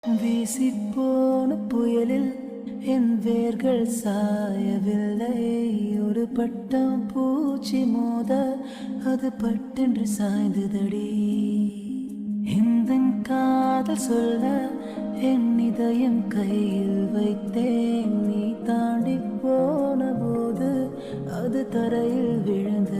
வீசிப்போன புயலில் என் வேர்கள் சாயவில்லை. ஒரு பட்டம் பூச்சி மோத அது பட்டென்று சாய்ந்ததடி. இந்த காதல் சொல்ல என் இதயம் கையில் வைத்தேன். நீ தாண்டி போன போது அது தரையில் விழுந்ததடி.